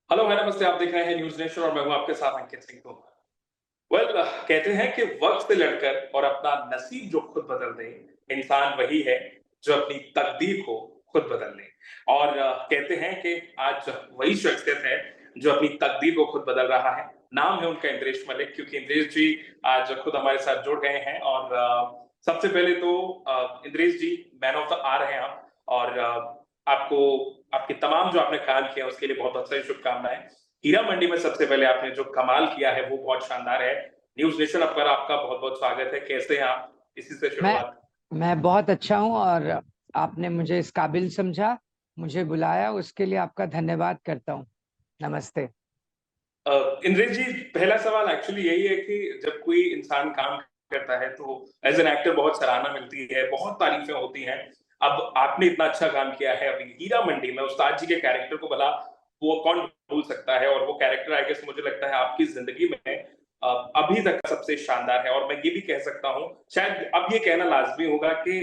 Hello है नमस्ते। आप देख रहे हैं न्यूज़ नेशन और मैं हूं आपके साथ अंकित सिंह तोमर। वेल कहते हैं कि वक्त से लड़कर और अपना नसीब जो खुद बदल दे, इंसान वही है जो अपनी तकदीर को खुद बदल ले। और कहते हैं कि आज वही शख्सियत है जो अपनी तकदीर को खुद बदल रहा है। नाम है उनका इंद्रेश मलिक, क्योंकि इंद्रेश जी आज खुद हमारे साथ जुड़ गए हैं। और सबसे पहले तो इंद्रेश जी, मैन ऑफ द आर हैं आप। और आपको आपके तमाम जो आपने काम किया उसके लिए बहुत सारी शुभकामनाएं। हीरा मंडी में सबसे पहले आपने जो कमाल किया है वो बहुत शानदार है। न्यूज़ नेशन पर आपका बहुत-बहुत स्वागत है। कैसे हैं आप? इसी से मैं शुरुआत। मैं बहुत अच्छा हूँ और आपने मुझे इस काबिल समझा, मुझे बुलाया, उसके लिए आपका धन्यवाद करता हूँ। नमस्ते। इंद्रेश जी, पहला सवाल एक्चुअली यही है कि जब कोई इंसान काम करता है तो एज़ एन एक्टर बहुत सराहना मिलती है, बहुत तारीफ़ें होती हैं। अब आपने इतना अच्छा काम किया है, अभी हीरा मंडी में उस्ताद जी के कैरेक्टर को भला वो कौन भूल सकता है? और वो कैरेक्टर आई गेस मुझे लगता है आपकी ज़िंदगी में अभी तक का सबसे शानदार है। और मैं ये भी कह सकता हूँ, शायद अब ये कहना लाज़मी होगा कि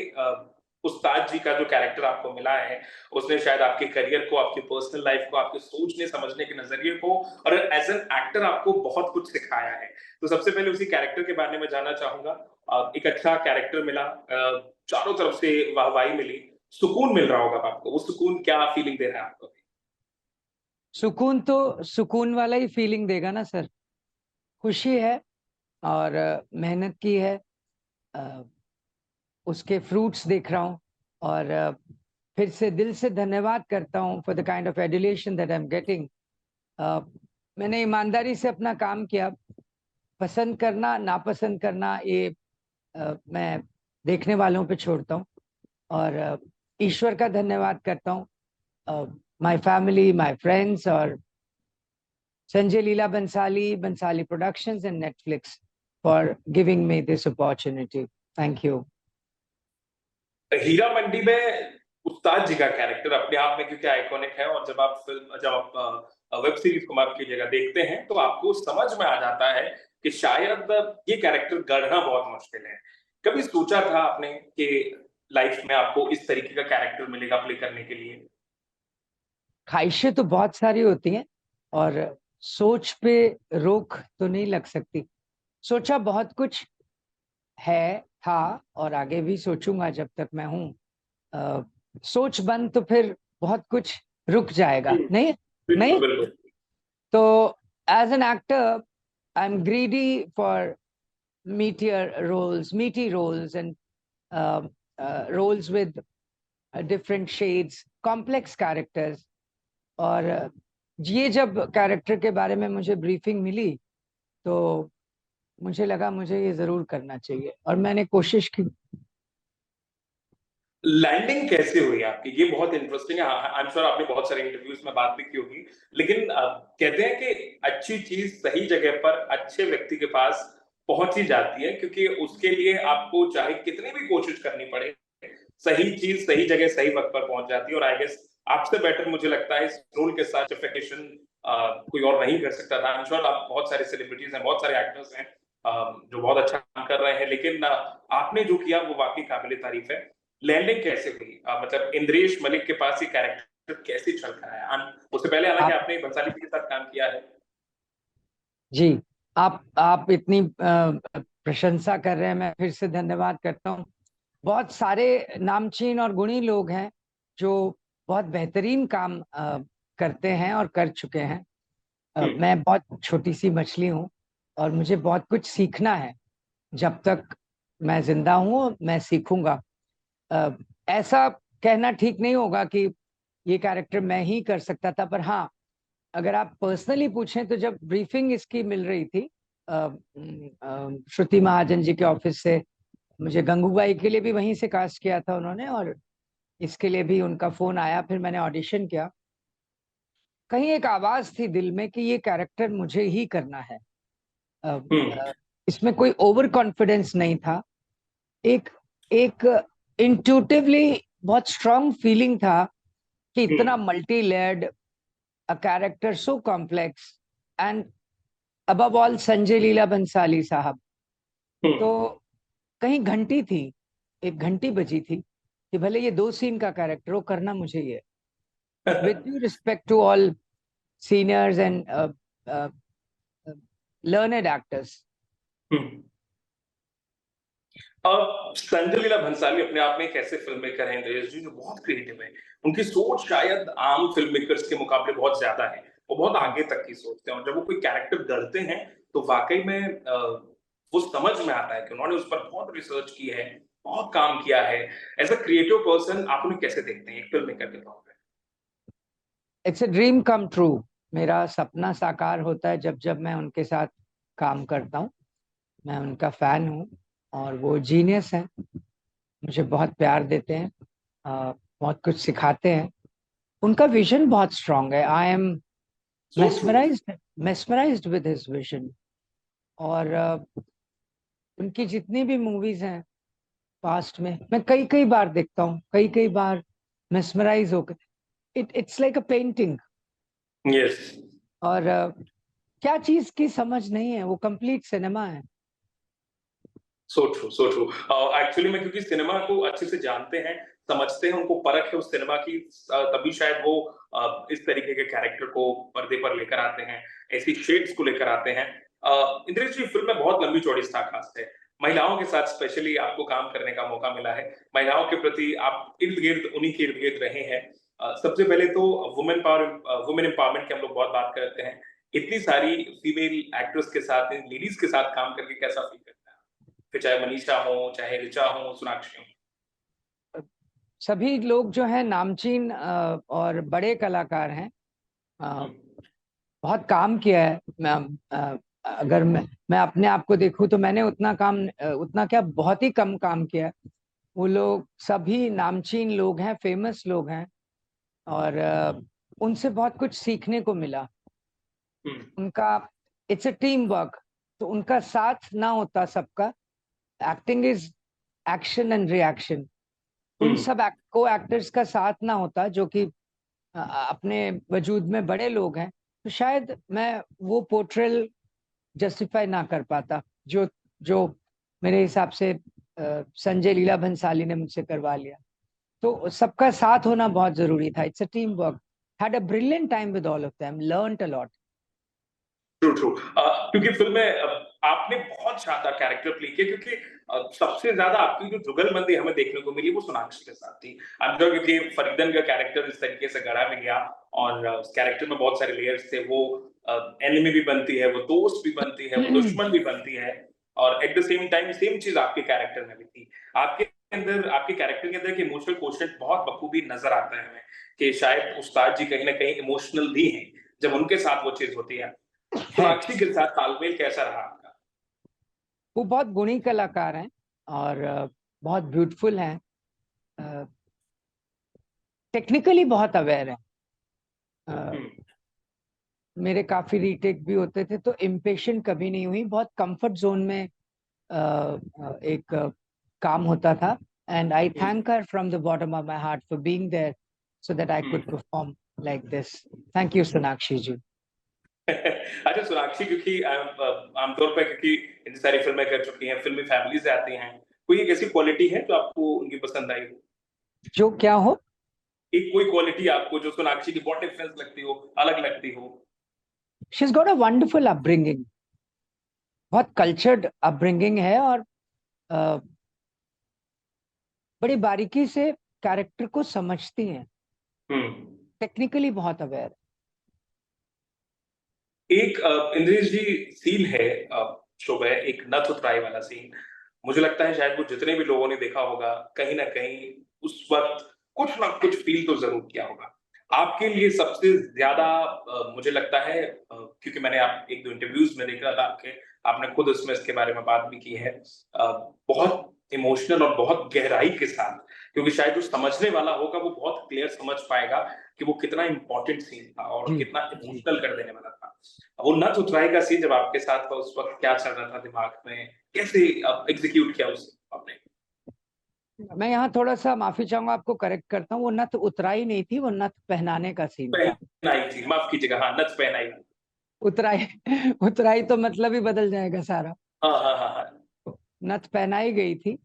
उस्ताद जी का जो कैरेक्टर आपको मिला है, उसने शायद आपके करियर को, आपकी पर्सनल लाइफ़ को, आपके सोचने समझने के नज़रिए को और एज एन एक्टर आपको बहुत कुछ सिखाया है। तो सबसे पहले उसी कैरेक्टर के बारे में जानना चाहूँगा। एक अच्छा कैरेक्टर मिला, चारों तरफ से वाहवाही मिली, सुकून मिल रहा होगा अब आपको। वो सुकून क्या फीलिंग दे रहा है आपको? सुकून तो सुकून वाला ही फीलिंग देगा ना सर। खुशी है और मेहनत की है। अ, उसके फ्रूट्स देख रहा हूँ और फिर से दिल से धन्यवाद करता हूँ for the kind of adulation that I am getting. मैंने ईमानदारी से अपना काम किया। पसंद करना, नापसंद करना ये मैं देखने वालों पे छोड़ता हूँ और ईश्वर का धन्यवाद करता हूँ, माय फैमिली, माय फ्रेंड्स और Sanjay Leela Bhansali, Bhansali productions and Netflix for giving me this opportunity. Thank you. Heeramandi में उस्ताद जी का कैरेक्टर अपने आप में क्योंकि आइकॉनिक है। और जब आप वेब सीरीज को माफ कीजिएगा देखते हैं तो आपको समझ में आ जाता है कि शायद ये कैरेक्टर गढ़ना बहुत मुश्किल है। कभी सोचा था आपने कि लाइफ में आपको इस तरीके का कैरेक्टर मिलेगा प्ले करने के लिए? ख्वाहिशें तो बहुत सारी होती हैं और सोच पे रोक तो नहीं लग सकती। सोचा बहुत कुछ है, था और आगे भी सोचूंगा जब तक मैं हूँ। अ, सोच बंद तो फिर बहुत कुछ रुक जाएगा, नहीं? बिल्कुल, नहीं? बिल्कुल। So, as an actor, I'm greedy for meaty roles, and roles with different shades, complex characters. और ये जब कैरेक्टर के बारे में मुझे ब्रीफिंग मिली तो मुझे लगा मुझे ये जरूर करना चाहिए और मैंने कोशिश की। लैंडिंग कैसे हुई आपकी? ये बहुत इंटरेस्टिंग है। आई एम श्योर आपने बहुत सारे इंटरव्यूज में बात भी की होगी। लेकिन कहते हैं कि अच्छी चीज सही जगह पर अच्छे व्यक्ति के पास पहुंच ही जाती है, क्योंकि उसके लिए आपको चाहे कितनी भी कोशिश करनी पड़े, सही चीज सही जगह सही वक्त पर पहुंच जाती है। और आई गेस आपसे बेटर मुझे लगता है इस रोल के साथ जस्टिफिकेशन कोई और नहीं कर सकता था। आई एम श्योर आप बहुत सारे सेलिब्रिटीज हैं, बहुत सारे एक्टर्स हैं जो बहुत अच्छा काम कर रहे हैं, लेकिन आपने जो किया वो वाकई काबिले तारीफ है। लैंडिंग कैसे हुई? मतलब इंद्रेश मलिक के पास ये कैरेक्टर कैसे चल कर आया? उससे पहले हालांकि आप आपने बंसाली जी के साथ काम किया है। जी, आप इतनी प्रशंसा कर रहे हैं, मैं फिर से धन्यवाद करता हूँ। बहुत सारे नामचीन और गुणी लोग हैं जो बहुत बेहतरीन काम करते हैं और कर चुके हैं। हम्म। मैं बहुत छोटी सी मछली हूँ और मुझे बहुत कुछ सीखना है। जब तक मैं जिंदा हूँ मैं सीखूंगा। अ, ऐसा कहना ठीक नहीं होगा कि ये कैरेक्टर मैं ही कर सकता था, पर हाँ, अगर आप पर्सनली पूछें तो जब ब्रीफिंग इसकी मिल रही थी श्रुति महाजन जी के ऑफिस से, मुझे गंगूबाई के लिए भी वहीं से कास्ट किया था उन्होंने और इसके लिए भी उनका फोन आया, फिर मैंने ऑडिशन किया। कहीं एक आवाज थी दिल में कि ये कैरेक्टर मुझे ही करना है। अ, हम्म। इसमें कोई ओवर कॉन्फिडेंस नहीं था। एक एक इंट्यूटिवली बहुत स्ट्रांग फीलिंग था कि इतना hmm. Multi layered a character, so complex and above all Sanjay Leela Bhansali साहब। हम्म। तो कहीं घंटी थी, एक घंटी बजी थी कि भले ये 2 सीन का कैरेक्टर हो, करना मुझे ये। With due respect to all seniors and uh, learned actors. Sanjay Leela Bhansali अपने आप में एक ऐसे फिल्म मेकर हैं नरेश जी, जो बहुत क्रिएटिव है। उनकी सोच शायद आम फिल्म मेकर्स के मुकाबले बहुत ज्यादा है। वो बहुत आगे तक की सोचते हैं और जब वो कोई कैरेक्टर गढ़ते हैं तो वाकई में वो समझ में आता है कि उन्होंने उस पर बहुत रिसर्च की है, बहुत काम किया है। एज अ क्रिएटिव पर्सन आप उन्हें कैसे देखते हैं एक फिल्म मेकर के तौर पे? It's a dream come true. मेरा सपना साकार होता है जब जब मैं उनके साथ काम करता हूँ। मैं उनका फैन हूँ और वो जीनियस है, मुझे बहुत प्यार देते हैं, बहुत कुछ सिखाते हैं। उनका विजन बहुत स्ट्रांग है। I am So true. mesmerized with his vision। और उनकी जितनी भी मूवीज हैं पास्ट में, मैं कई कई बार देखता हूँ, कई कई बार mesmerize होकर। It's like a painting. Yes. और क्या चीज की समझ नहीं है, वो कंप्लीट सिनेमा है। So true, so true. Actually में क्योंकि सिनेमा को अच्छे से जानते हैं, समझते हैं, उनको परख है उस सिनेमा की, तभी शायद वो इस तरीके के कैरेक्टर को पर्दे पर लेकर आते हैं, ऐसी शेड्स को लेकर आते हैं। इंद्रेश जी, फिल्म में बहुत लंबी चौड़ी स्टारकास्ट है। महिलाओं के साथ स्पेशली आपको काम करने का मौका मिला है। महिलाओं के प्रति आप इर्द-गिर्द उन्हीं के इर्द-गिर्द रहे हैं। सबसे पहले तो वुमेन एम्पावरमेंट की हम लोग बहुत बात करते हैं। इतनी सारी फीमेल एक्टर्स के साथ, लेडीज के साथ काम करके कैसा फील करता है? फिर चाहे मनीषा हो, चाहे ऋचा हो, सोनाक्षी हो। सभी लोग जो है नामचीन और बड़े कलाकार हैं। बहुत काम किया है। अगर मैं अपने आप को देखूं तो मैंने उतना क्या, बहुत ही कम काम किया है। वो लोग सभी नामचीन लोग हैं, फेमस लोग हैं और उनसे बहुत कुछ सीखने को मिला। उनका इट्स अ टीम वर्क। तो उनका साथ ना होता सबका, acting is action and reaction, उन सब को एक्टर्स का साथ ना होता जो कि अपने वजूद में बड़े लोग हैं, तो शायद मैं वो पोर्ट्रेल जस्टिफाई ना कर पाता जो जो मेरे हिसाब से संजय लीला भंसाली ने मुझसे करवा लिया। तो सबका साथ होना बहुत जरूरी था। It's a team work. Had a brilliant time with all of them, learned a lot. True, true. क्योंकि फिल्म में आपने बहुत शानदार कैरेक्टर प्ले किया, क्योंकि सबसे ज्यादा आपकी जो जुगलबंदी हमें देखने को मिली वो सोनाक्षी के साथ थी। आई एम श्योर, क्योंकि फरीदन का कैरेक्टर इस तरीके से गढ़ा भी गया और उस कैरेक्टर में बहुत सारे लेयर्स थे। वो एनिमी भी बनती है, वो दोस्त भी बनती है, वो दुश्मन भी बनती है और at the same time same चीज आपके कैरेक्टर में भी थी। आपके कैरेक्टर के अंदर एक इमोशनल क्वोशंट बहुत बखूबी नजर आता है हमें, कि शायद उस्ताद जी कहीं ना कहीं इमोशनल भी हैं जब उनके साथ वो चीज होती है। सोनाक्षी के साथ तालमेल कैसा रहा आपका? वो बहुत गुणी कलाकार हैं और बहुत ब्यूटीफुल हैं, टेक्निकली बहुत अवेयर है। मेरे काफी रीटेक भी होते थे तो इम्पेशेंट कभी नहीं हुई। बहुत कंफर्ट जोन में एक काम होता था। And I thank her from the bottom of my heart for being there so that I could perform like this. Thank you Sonakshi ji. अच्छा सोनाक्षी, क्योंकि आमतौर पर क्योंकि इतनी सारी फिल्में कर चुकी हैं, फिल्मी फैमिली से आती हैं, कोई एक ऐसी क्वालिटी है जो आपको उनकी पसंद आई हो? जो क्या हो? एक कोई क्वालिटी आपको जो सोनाक्षी की बहुत डिफरेंस लगती हो, अलग लगती हो? She has got a wonderful upbringing. बहुत कल्चर्ड अपब्रिंगिंग है और बड़ी बारीकी से कैरेक्टर को समझती हैं, टेक्निकली बहुत अवेयर। एक इंद्रेश जी सीन है शोभा, एक नथ उतराई वाला सीन। मुझे लगता है शायद वो जितने भी लोगों ने देखा होगा, कहीं ना कहीं उस वक्त कुछ ना कुछ फील तो जरूर किया होगा। आपके लिए सबसे ज्यादा मुझे लगता है, क्योंकि मैंने आप एक दो इंटरव्यूज में देखा था आपके, आपने खुद इसमें इसके बारे में बात भी की है, बहुत इमोशनल और बहुत गहराई के साथ, क्योंकि शायद जो समझने वाला होगा वो बहुत क्लियर समझ पाएगा कि वो कितना इंपॉर्टेंट सीन था और कितना इमोशनल कर देने वाला था। वो नथ उतराई का सीन जब आपके साथ था, उस वक्त क्या चल रहा था दिमाग में, कैसे एग्जीक्यूट किया उस आपने? मैं यहाँ थोड़ा सा माफी चाहूंगा, आपको करेक्ट करता हूँ। वो नथ उतराई नहीं थी, वो नथ पहनाने का सीन था। पहनाई थी, माफ कीजिएगा, हाँ नथ पहनाई। उतराई उतराई तो मतलब ही बदल जाएगा सारा। हाँ हाँ हाँ हाँ। नथ पहनाई गई थी,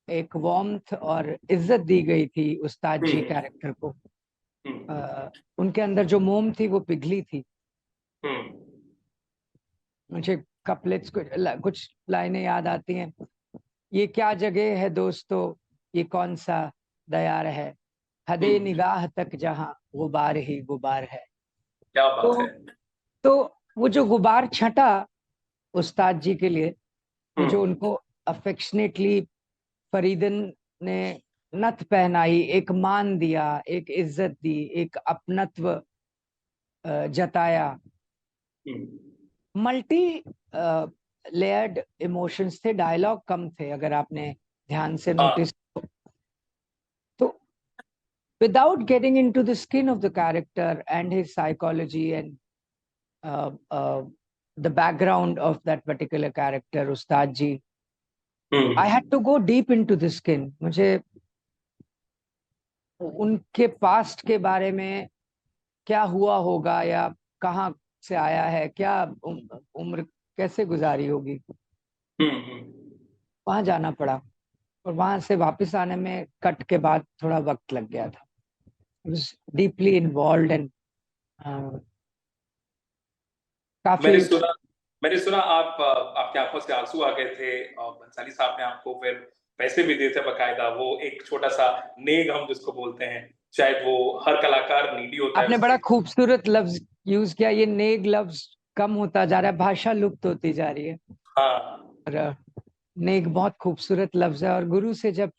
एक वार्मथ और इज्जत दी गई थी उस्ताद जी हम्म कैरेक्टर को। हम्म उनके अंदर जो मोम थी वो पिघली थी। मुझे कपलेट्स कुछ लाइनें याद आती हैं। ये क्या जगह है दोस्तों, ये कौन सा दयार है, हदे निगाह तक जहां गुबार ही गुबार है। क्या बात है। तो तो वो जो गुबार छटा उस्ताद जी के लिए, वो जो उनको अफेक्शनेटली फरीदन ने नथ पहनाई, एक मान दिया, एक इज्जत दी, एक अपनत्व जताया, मल्टी लेयर्ड इमोशंस थे, डायलॉग कम थे अगर आपने ध्यान से नोटिस। तो without getting into the skin of the character and his psychology and the background of that particular character, Ustad ji, I had to go deep into the skin. मुझे उनके past के बारे में क्या हुआ होगा या कहाँ से आया है, क्या उम्र कैसे गुजारी होगी, वहां जाना पड़ा। और वहां से वापस आने में कट के बाद थोड़ा वक्त लग गया था। was deeply involved and मैंने काफी। सुना मैंने सुना आप आपकी आंखों से आंसू आ गए थे और बंसाली साहब ने आपको फिर पैसे भी दिए थे बकायदा। वो एक छोटा सा नेग हम जिसको बोलते हैं, शायद वो हर कलाकार नीडी होता है आपने बड़ा उसके। खूबसूरत लफ्ज यूज किया, ये नेग लफ्ज कम होता जा रहा है, भाषा लुप्त होती जा रही है। हाँ। और नेग बहुत खूबसूरत लफ्ज है, और गुरु से जब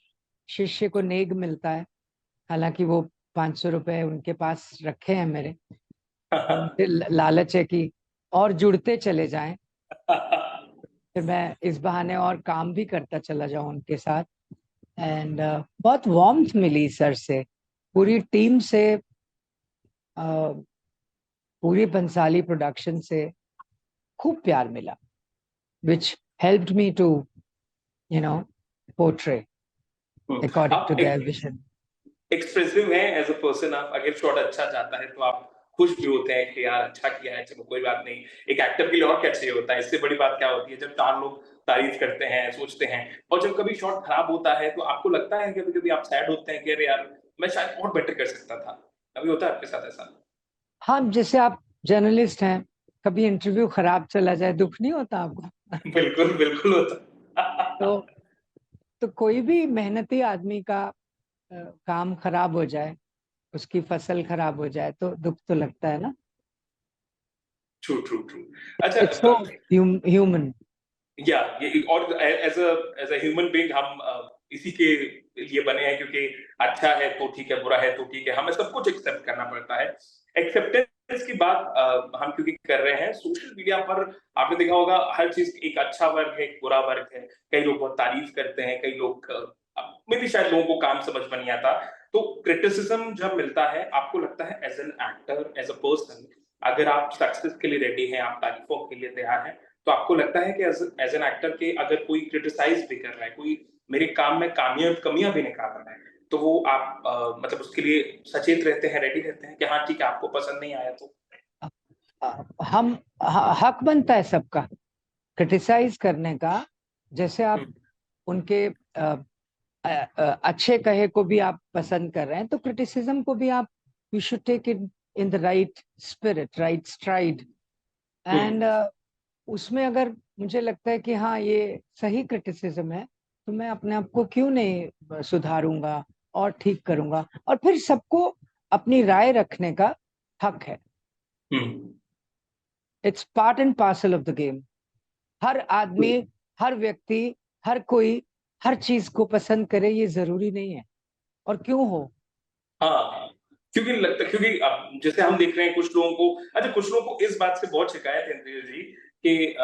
शिष्य को नेग मिलता है, हालांकि वो 500 रुपए उनके पास रखे हैं मेरे, और उनसे लालच है कि और जुड़ते चले जाएं, फिर मैं इस बहाने और काम भी करता चला जाऊं उनके साथ। एंड बहुत वार्मथ मिली सर से, पूरी टीम से, पूरी बंसाली प्रोडक्शन से खूब प्यार मिला, which helped me to, you know, portray according आप to their vision. एक्सप्रेसिव हैं एज अ पर्सन। आप अगर शॉट अच्छा जाता है तो आप खुश भी होते हैं कि यार अच्छा किया है, चलो कोई बात नहीं। एक एक्टर के लिए और क्या चाहिए होता है, इससे बड़ी बात क्या होती है जब 4 लोग तारीफ करते हैं, सोचते हैं। और जब कभी शॉट खराब होता है तो आपको लगता है कभी कभी आप सैड होते हैं कि अरे यार मैं शायद और बेटर कर सकता था। कभी होता है आपके साथ ऐसा? हाँ, जैसे आप जर्नलिस्ट हैं, कभी इंटरव्यू खराब चला जाए दुख नहीं होता आपको? बिल्कुल बिल्कुल तो होता। तो कोई भी मेहनती आदमी का काम खराब हो जाए, उसकी फसल खराब हो जाए, तो दुख तो लगता है ना। True true true. अच्छा, इट्स सो ह्यूमन। या ये और एज अ ह्यूमन बीइंग हम इसी के लिए बने हैं क्योंकि अच्छा है तो ठीक है, बुरा है तो ठीक है, हमें सब कुछ एक्सेप्ट करना पड़ता है। एक्सेप्टेंस की बात हम क्योंकि कर रहे हैं सोशल मीडिया पर, आपने देखा होगा हर चीज एक अच्छा वर्ग है, एक बुरा वर्ग है। कई लोग बहुत तारीफ करते हैं, कई लोग में भी शायद लोगों को काम समझ में नहीं आता। तो क्रिटिसिज्म जब मिलता है, आपको लगता है as an actor, as a person, अगर आप सक्सेस के लिए रेडी हैं, आप तारीफों के लिए तैयार हैं, तो आपको लगता है कि एज एन एक्टर के अगर कोई क्रिटिसाइज भी कर रहा है, कोई मेरे काम में कमियां भी निकाल रहा है, तो वो आप मतलब उसके लिए सचेत रहते हैं, रेडी रहते हैं कि हाँ ठीक है, आपको पसंद नहीं आया तो? हम हक बनता है सबका क्रिटिसाइज करने का। जैसे आप उनके अच्छे कहे को भी आप पसंद कर रहे हैं, तो क्रिटिसिज्म को भी आप, you should take it in the right spirit, right stride. And उसमें अगर मुझे लगता है कि हाँ ये सही क्रिटिसिज्म है, तो मैं अपने आप को क्यों नहीं सुधारूंगा और ठीक करूंगा। और फिर सबको अपनी राय रखने का हक है। It's part and parcel of the game. हर आदमी, हर व्यक्ति, हर कोई हर चीज को पसंद करे ये जरूरी नहीं है, और क्यों हो। हाँ, क्योंकि अब जैसे हम देख रहे हैं कुछ लोगों को, अच्छा कुछ लोगों को इस बात से बहुत शिकायत है इंद्रिया जी कि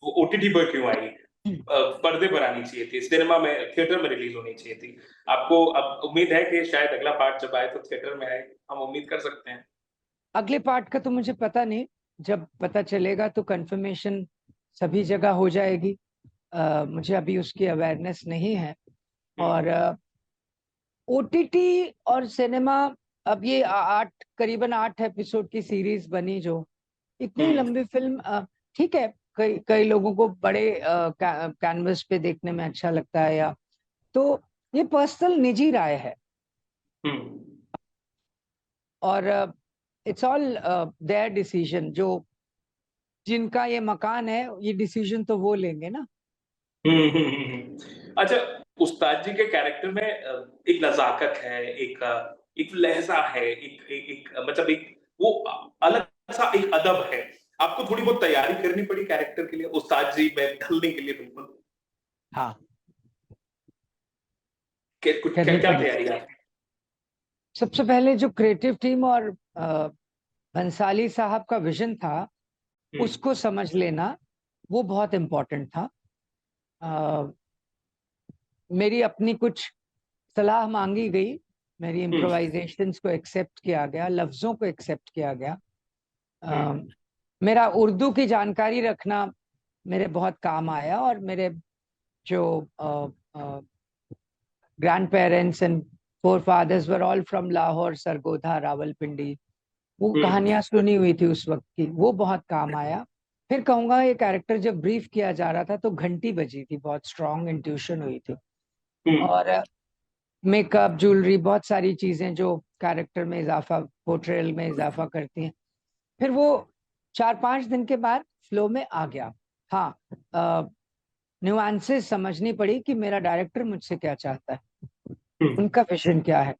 वो ओटीटी पर क्यों आई? पर्दे पर आनी चाहिए थी, सिनेमा में, थिएटर में रिलीज होनी चाहिए थी। आपको अब उम्मीद है कि शायद अगला पार्ट जब आए तो थिएटर में आए, हम उम्मीद कर सकते हैं? अगले पार्ट का तो मुझे पता नहीं, जब पता चलेगा तो कंफर्मेशन सभी जगह हो जाएगी। मुझे अभी उसकी अवेयरनेस नहीं है। और ओटीटी और सिनेमा, अब ये करीबन 8 एपिसोड की सीरीज बनी, जो इतनी लंबी फिल्म, ठीक है, कई कई लोगों को बड़े कैनवस पे देखने में अच्छा लगता है, या तो ये पर्सनल निजी राय है। और इट्स ऑल देयर डिसीजन। जो जिनका ये मकान है, ये डिसीजन तो वो लेंगे ना। अच्छा, उस्ताद जी के कैरेक्टर में एक नज़ाकत है, एक लहज़ा है, मतलब एक वो अलग सा एक अदब है। आपको थोड़ी बहुत तैयारी करनी पड़ी कैरेक्टर के लिए, उस्ताद जी में ढलने के लिए बिल्कुल? हाँ, कुछ करनी क्या पड़ी। तैयारी आपकी? सबसे पहले जो क्रिएटिव टीम और भंसाली साहब का विजन था, हुँ, उसको समझ लेना वो बहुत इम्पोर्टेंट था। अ, मेरी अपनी कुछ सलाह मांगी गई, मेरी हुँ, इम्प्रोवाइजेशंस को एक्सेप्ट किया गया, लफ्जों को एक्सेप्ट किया गया। हुँ, अ, मेरा उर्दू की जानकारी रखना मेरे बहुत काम आया, और मेरे जो grandparents and forefathers were all from Lahore, Sargodha, Rawalpindi, वो हुँ, कहानियां सुनी हुई थी उस वक्त की, वो बहुत काम आया। फिर कहूंगा ये कैरेक्टर जब ब्रीफ किया जा रहा था तो घंटी बजी थी, बहुत स्ट्रांग इंट्यूशन हुई थी। हुँ, और मेकअप, ज्वेलरी, बहुत सारी चीजें जो कैरेक्टर में इजाफा, पोर्ट्रेयल में इजाफा करती हैं। फिर वो 4-5 दिन के बाद फ्लो में आ गया। हाँ, न्यूआंसेस समझनी पड़ी कि मेरा डायरेक्टर मुझसे क्या चाहता है, हुँ। उनका विजन क्या है।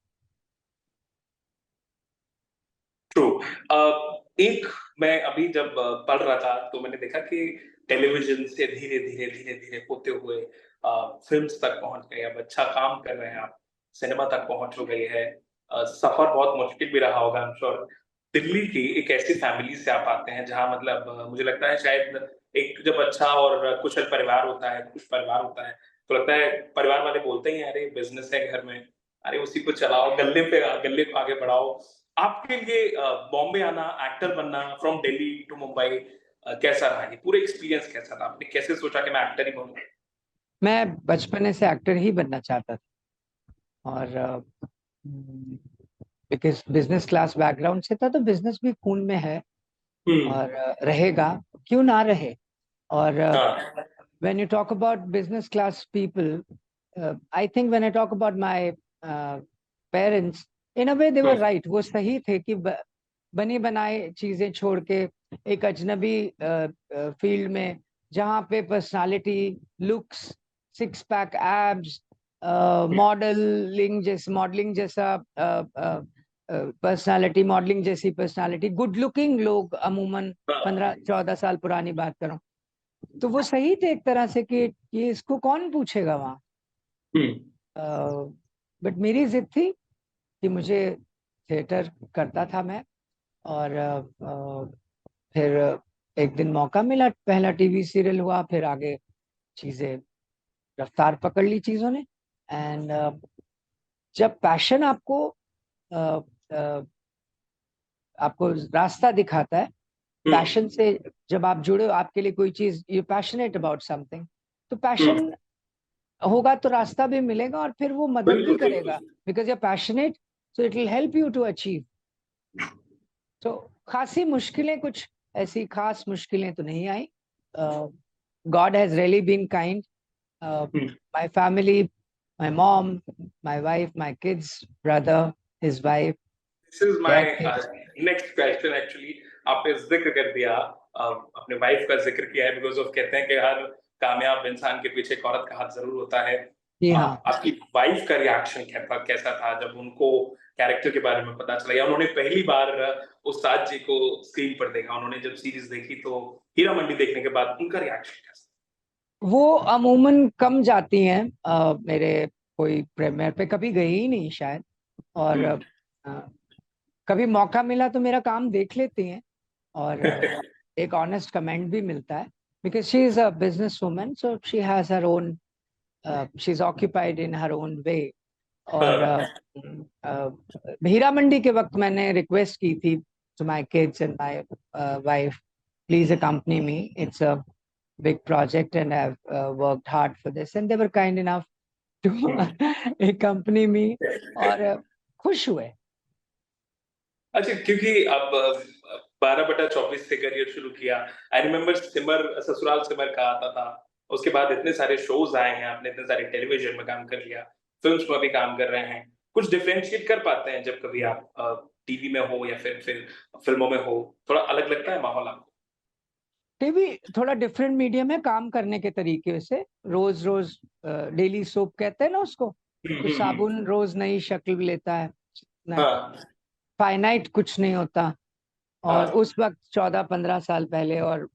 ट्रू। एक मैं अभी जब पढ़ रहा था तो मैंने देखा कि टेलीविजन से धीरे-धीरे होते हुए फ़िल्म्स तक पहुँच गए, अब अच्छा काम कर रहे हैं आप, सिनेमा तक पहुँच हो गई है। सफ़र बहुत मुश्किल भी रहा होगा आई एम श्योर। दिल्ली की एक ऐसी फैमिली से आप आते हैं जहाँ मतलब मुझे लगता है शायद एक जब अच्छा और कुशल परिवार होता है, खुश परिवार होता है, तो लगता है परिवार वाले बोलते ही हैं, "अरे! बिज़नेस है घर में, अरे उसी को चलाओ, गल्ले को आगे बढ़ाओ।" आपके लिए बॉम्बे आना, एक्टर बनना फ्रॉम दिल्ली टू मुंबई कैसा रहा? ये पूरा एक्सपीरियंस कैसा था? आपने कैसे सोचा कि मैं एक्टर ही बनूँ? मैं बचपने से एक्टर ही बनना चाहता था, और बिकॉज बिजनेस क्लास बैकग्राउंड से था, तो बिजनेस भी खून में है हुँ, और रहेगा, क्यों ना रहे। और हाँ, when you talk about business class people, I think when I talk about my parents, in a way they hmm, were right. वो सही थे कि बनी बनाई चीजें छोड़ के एक अजनबी फील्ड में, जहाँ पे personality, looks, six pack abs, modelling जैसा पर्सनालिटी, मॉडलिंग जैसी पर्सनालिटी, गुड लुकिंग लोग अमूमन, हाँ, 15-14 साल पुरानी बात करूं, तो वो सही थे एक तरह से कि ये इसको कौन पूछेगा वहां। हुँ, बट मेरी जिद थी कि मुझे थिएटर करता था मैं। और फिर एक दिन मौका मिला, पहला टीवी सीरियल हुआ, फिर आगे चीजें रफ्तार पकड़ ली चीजों ने। एंड जब पैशन अ, अ, आपको रास्ता दिखाता है, हुँ, पैशन से जब आप जुड़े हो, आपके लिए कोई चीज, यू पैशनेट अबाउट समथिंग, तो हुँ, पैशन होगा तो रास्ता भी मिलेगा, और फिर वो मदद भी बिल्कुल, बिल्कुल। करेगा, because you passionate, so it will help you to achieve. तो खासी मुश्किलें, कुछ ऐसी खास मुश्किलें तो नहीं आई। God has really been kind. Hmm, my family, my mom, my wife, my kids, brother, his wife, this is my their kids. Next question actually आपने ज़िक्र कर दिया अपने वाइफ का ज़िक्र किया है बिकॉज़ ऑफ कहते हैं कि हर कामयाब इंसान के पीछे एक औरत का हाथ ज़रूर होता है। जी हाँ। आपकी वाइफ का रिएक्शन कैसा था जब उनको कैरेक्टर के बारे में पता चला या उन्होंने पहली बार उस्ताद जी को स्क्रीन पर देखा, उन्होंने जब सीरीज़ देखी तो हीरा मंडी देखने के बाद उनका रिएक्शन कैसा? वो अमूमन कम जाती हैं, मेरे कोई प्रीमियर पे कभी गई ही नहीं शायद। और हुँ। कभी मौका मिला तो मेरा काम देख लेती हैं, और एक ऑनेस्ट कमेंट भी मिलता है, because she is a business woman, so she has her own, she is occupied in her own way. और हीरा मंडी के वक्त मैंने रिक्वेस्ट की थी to my kids and my wife, please accompany me, it's a big project and I've worked hard for this, and they were kind enough to accompany me, और खुश हुए। अच्छा, क्योंकि अब 12/24 से करियर शुरू किया। आई रिमेंबर सिमर ससुराल सिमर का आता था। उसके बाद इतने सारे शोज़ आए हैं, आपने इतने सारे टेलीविज़न में काम कर लिया, फ़िल्म्स में भी काम कर रहे हैं। कुछ डिफरेंशिएट कर पाते हैं जब कभी आप टीवी में हो या फिर फ़िल्मों में हो? थोड़ा अलग लगता है माहौल आपको? टीवी थोड़ा डिफरेंट मीडियम है काम करने के तरीके से। रोज रोज डेली सोप कहते हैं ना उसको, तो साबुन रोज नई शक्ल लेता है, हाँ फाइनाइट कुछ नहीं होता। और हाँ उस वक्त 14-15 साल पहले, और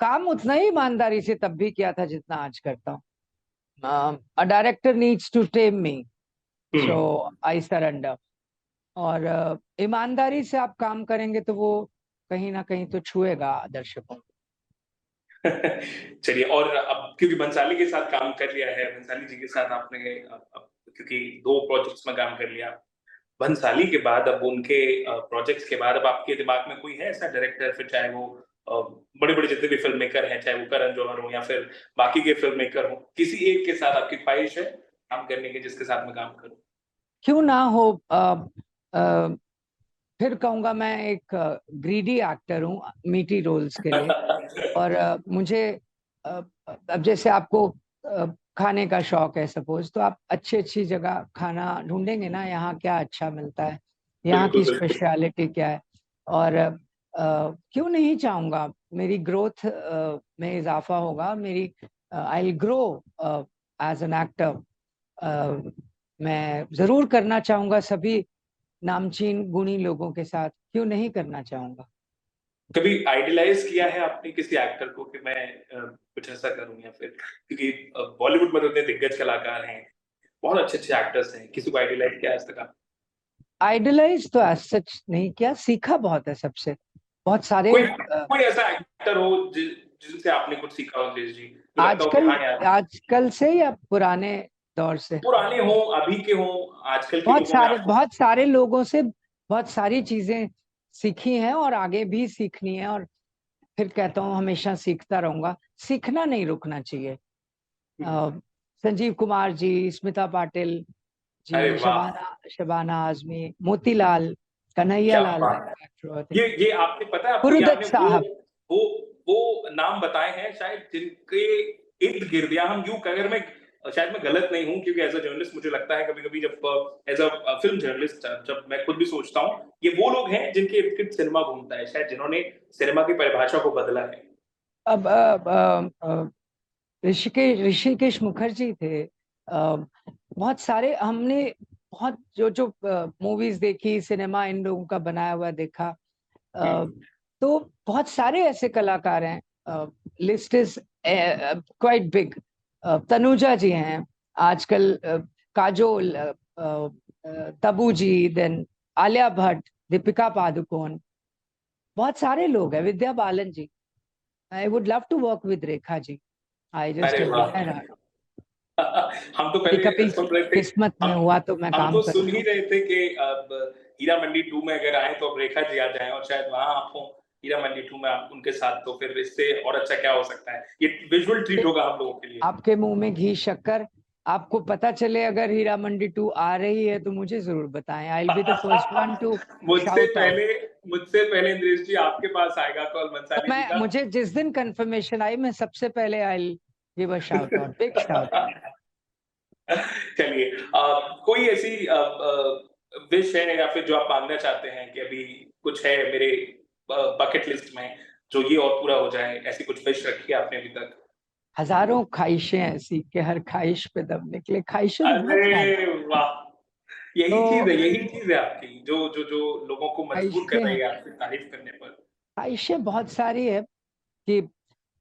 काम उतना ही ईमानदारी से तब भी किया था जितना आज करता हूँ। A director needs to tame me, so I surrender. और ईमानदारी से आप काम करेंगे तो वो कहीं ना कहीं तो छुएगा दर्शकों को। चलिए, और अब क्योंकि बंसाली के साथ काम कर लिया है, बंसाली जी के साथ आपने अब क्योंकि 2 प्रोजेक्ट्स में काम कर लिया, बंसाली के बाद अब उनके प्रोजेक्ट्स के बाद अब आपके दिमाग में कोई है ऐसा डायरेक्टर, फिर चाहे वो बड़े-बड़े जितने भी फिल्म मेकर हैं, चाहे वो करण जौहर हो या फिर बाकी के फिल्म मेकर हो, किसी एक के साथ आपकी ख्वाहिश है काम करने की जिसके साथ मैं काम करूं? क्यों ना हो। अ, फिर कहूंगा मैं एक ग्रीडी एक्टर हूँ मीठी रोल्स के लिए। और मुझे अ, अब जैसे आपको खाने का शौक है सपोज, तो आप अच्छी अच्छी जगह खाना ढूंढेंगे ना, यहाँ क्या अच्छा मिलता है, यहाँ बिल्कुल, की बिल्कुल। स्पेशलिटी क्या है। और क्यों नहीं चाहूंगा मेरी ग्रोथ में इजाफा होगा, मेरी I will grow as an actor. मैं जरूर करना चाहूंगा सभी नामचीन गुणी लोगों के साथ, क्यों नहीं करना चाहूंगा। कभी आइडियलाइज किया है आपने किसी एक्टर को कि मैं कुछ ऐसा करूं, या फिर क्योंकि बॉलीवुड में तो इतने दिग्गज कलाकार हैं, बहुत अच्छे-अच्छे एक्टर्स हैं, किसी को आइडियलाइज किया आज तक आपने? आइडलाइज तो एज सच नहीं किया, सीखा बहुत है सबसे, बहुत सारे। कोई कोई ऐसा एक्टर हो जिनसे आपने कुछ सीखा हो अंग्रेज जी, जो लगता हो कि आजकल हाँ यार, आजकल से या पुराने दौर से? पुराने हो, अभी के हो, आजकल के लोगों में आपको? बहुत सारे लोगों से बहुत सारी चीजें सीखी हैं और आगे भी सीखनी है। और फिर कहता हूँ हमेशा सीखता रहूंगा, सीखना नहीं रुकना चाहिए। अ, संजीव कुमार जी, स्मिता पाटिल अरे जी, वाह, शबाना शबाना आजमी, मोतीलाल, कन्हैया क्या लाल बात है। एक्टर हुए थे, ये आपने पता है आपको, ये गुरुदत्त आपने साहब। वो वो नाम बताए हैं शायद जिनके इर्द गिर्द, या हम यूं अगर मैं शायद मैं गलत नहीं हूं, क्योंकि एज अ जर्नलिस्ट मुझे लगता है कभी कभी जब एज अ फिल्म जर्नलिस्ट जब मैं खुद भी सोचता हूं, ये वो लोग हैं जिनके इर्द गिर्द सिनेमा घूमता है, शायद जिन्होंने सिनेमा की परिभाषा को बदला है। अब ऋषिकेश मुखर्जी थे। बहुत सारे हमने, बहुत जो जो मूवीज देखी, सिनेमा इन लोगों का बनाया हुआ देखा। अ, हम्म, तो बहुत सारे ऐसे कलाकार हैं, list is quite big. Tanuja ji हैं आजकल, काजोल, तबू जी, देन आलिया भट्ट, दीपिका पादुकोण, बहुत सारे लोग हैं, Vidya Balan ji. I would love to work with Rekha ji. I just अरे वाह। एडमायर हर हम तो कि पहले कभी सुन रहे थे, किस्मत में हम हुआ तो मैं हम काम तो सुन करूंगा। ही रहे थे कि अब हीरा मंडी 2 में अगर आए तो अब रेखा जी आ जाएं, और शायद वहां आप हो हीरा मंडी 2 में आप उनके साथ, तो फिर इससे और अच्छा क्या हो सकता है, ये विजुअल ट्रीट होगा हम लोगों के लिए। आपके मुंह में घी शक्कर। आपको पता चले अगर हीरा मंडी 2 आ रही है तो मुझे जरूर बताएं, I will be the first one two मुझसे शाउट आउट। पहले मुझसे पहले इंद्रेश जी आपके पास आएगा कॉल तो मंसाली जी मैं, का। मुझे जिस दिन कंफर्मेशन आई, मैं सबसे पहले I will give a shout out, big shout out. चलिए, कोई ऐसी विश है या फिर जो आप मांगना चाहते हैं कि अभी कुछ है मेरे बकेट लिस्ट में जो ये और पूरा हो जाए, ऐसी कुछ विश रखी है आपने अभी तक? हजारों ख्वाहिशें ऐसी कि हर ख्वाहिश पे दम निकले, ख्वाहिशें तो बहुत सारी। अरे वाह, तो यही चीज है आपकी जो जो जो लोगों को मजबूर कर ख्वाहिशें रही है आपकी तारीफ करने पर। ख्वाहिशें बहुत सारी है कि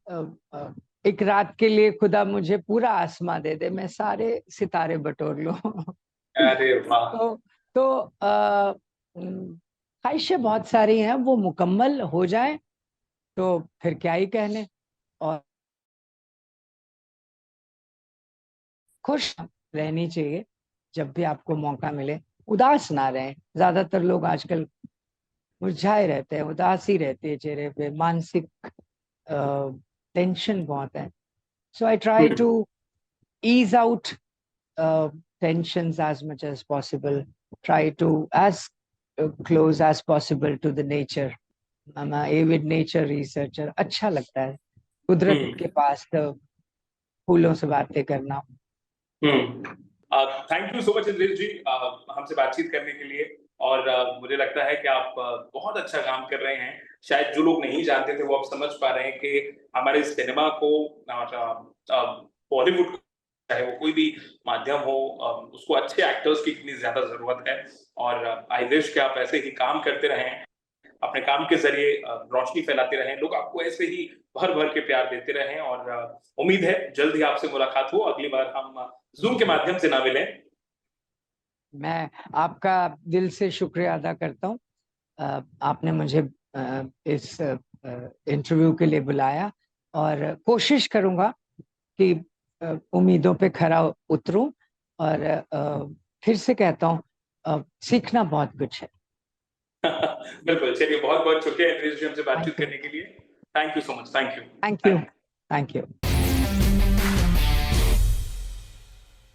अ, अ, एक रात के लिए खुदा मुझे पूरा आसमां दे दे, मैं सारे सितारे बटोर लूं। अरे वाह। तो ख्वाहिशें बहुत सारी हैं, वो मुकम्मल हो जाए तो फिर क्या ही कहने। और खुश रहनी चाहिए जब भी आपको मौका मिले, उदास ना रहें। ज्यादातर लोग आजकल मुरझाए रहते हैं, उदास ही रहते हैं चेहरे पे, मानसिक टेंशन बहुत है। So I try to ease out tensions as much as possible, try to as close as possible to the nature. I'm a avid nature researcher, अच्छा लगता है कुदरत हम्म के पास तो फूलों से बातें करना। Thank you so much Indresh ji, हमसे बातचीत करने के लिए। और मुझे लगता है कि आप बहुत अच्छा काम कर रहे हैं। शायद जो लोग नहीं जानते थे वो अब समझ पा रहे हैं कि हमारे सिनेमा को और बॉलीवुड को, चाहे वो कोई भी माध्यम हो, उसको अच्छे एक्टर्स की कितनी ज्यादा जरूरत है। और आई विश कि आप ऐसे ही काम करते रहें, अपने काम के जरिए रोशनी फैलाते रहें, लोग आपको ऐसे ही भर भर के प्यार देते रहें। और उम्मीद है जल्द ही आपसे मुलाकात हो, अगली बार हम जूम के माध्यम से ना मिलें। मैं आपका दिल से शुक्रिया अदा करता हूँ। आपने मुझे इस इंटरव्यू के लिए बुलाया और कोशिश करूंगा कि उम्मीदों पे खरा उतरूं। और फिर से कहता हूँ, सीखना बहुत कुछ है। बिल्कुल, चलिए बहुत बहुत शुक्रिया इंद्रेश जी हमसे बातचीत थैंक यू, करने के लिए। Thank you so much, thank you. Thank you, thank you.